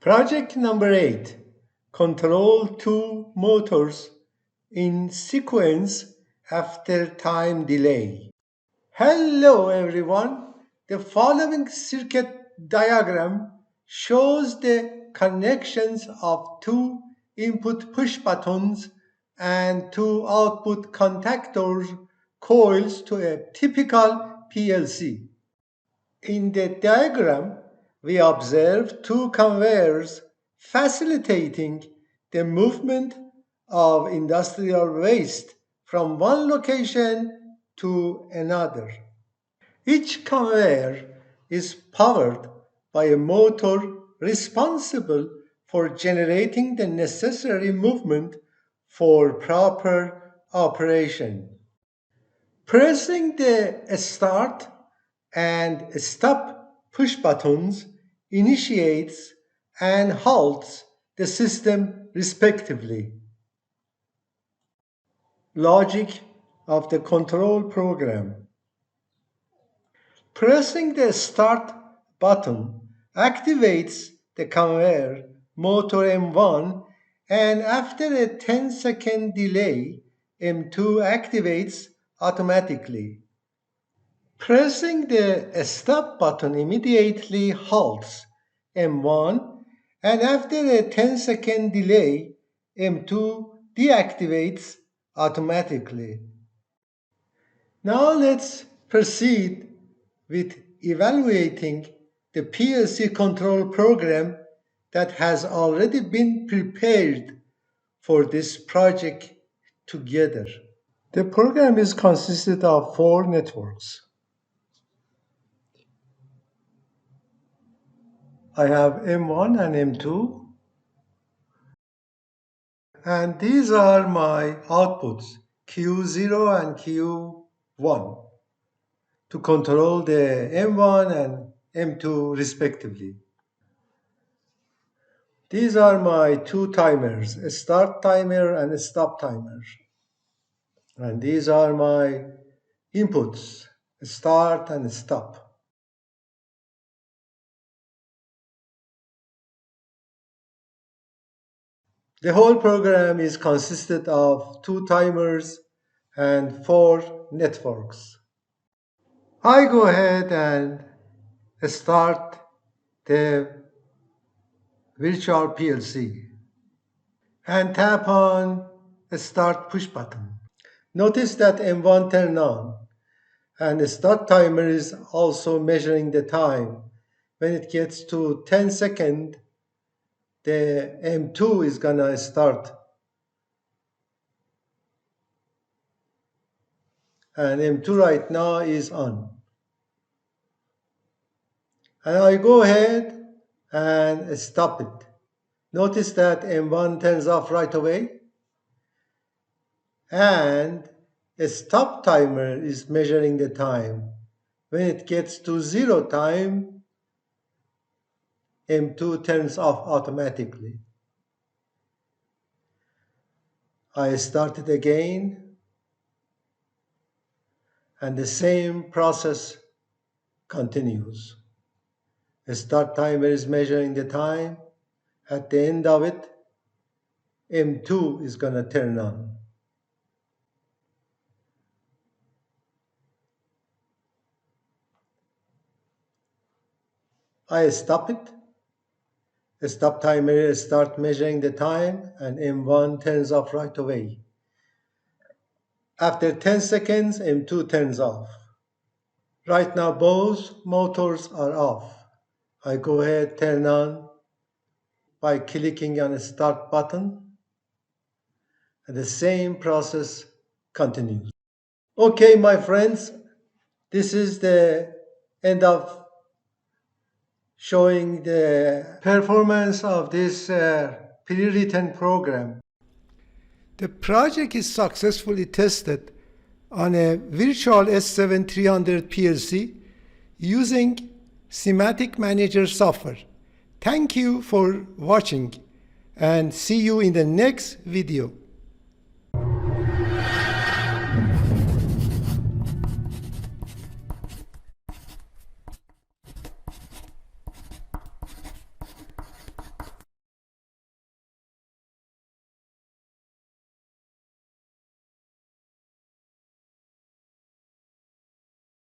Project number 8. Control 2 motors in sequence after time delay. Hello everyone. The following circuit diagram shows the connections of two input push buttons and two output contactors coils to a typical PLC. In the diagram, we observe two conveyors facilitating the movement of industrial waste from one location to another. Each conveyor is powered by a motor responsible for generating the necessary movement for proper operation. Pressing the start and stop push buttons initiates and halts the system respectively. Logic of the control program. Pressing the start button activates the conveyor motor M1, and after a 10-second delay, M2 activates automatically. Pressing the stop button immediately halts M1, and after a 10-second delay, M2 deactivates automatically. Now let's proceed with evaluating the PLC control program that has already been prepared for this project together. The program is consisted of 4 networks. I have M1 and M2, and these are my outputs, Q0 and Q1, to control the M1 and M2 respectively. These are my 2 timers, a start timer and a stop timer. And these are my inputs, a start and a stop. The whole program is consisted of 2 timers and 4 networks. I go ahead and start the virtual PLC and tap on the start push button. Notice that M1 turned on, and the start timer is also measuring the time. When it gets to 10 seconds, the M2 is gonna start. And M2 right now is on. And I go ahead and stop it. Notice that M1 turns off right away. And a stop timer is measuring the time. When it gets to 0 time, M2 turns off automatically. I start it again, and the same process continues. The start timer is measuring the time. At the end of it, M2 is going to turn on. I stop it. The stop timer starts measuring the time, and M1 turns off right away. After 10 seconds, M2 turns off. Right now, both motors are off. I go ahead, turn on by clicking on the start button, and the same process continues. Okay, my friends, this is the end of showing the performance of this pre-written program. The project is successfully tested on a virtual S7-300 PLC using Schematic Manager software. Thank you for watching, and see you in the next video.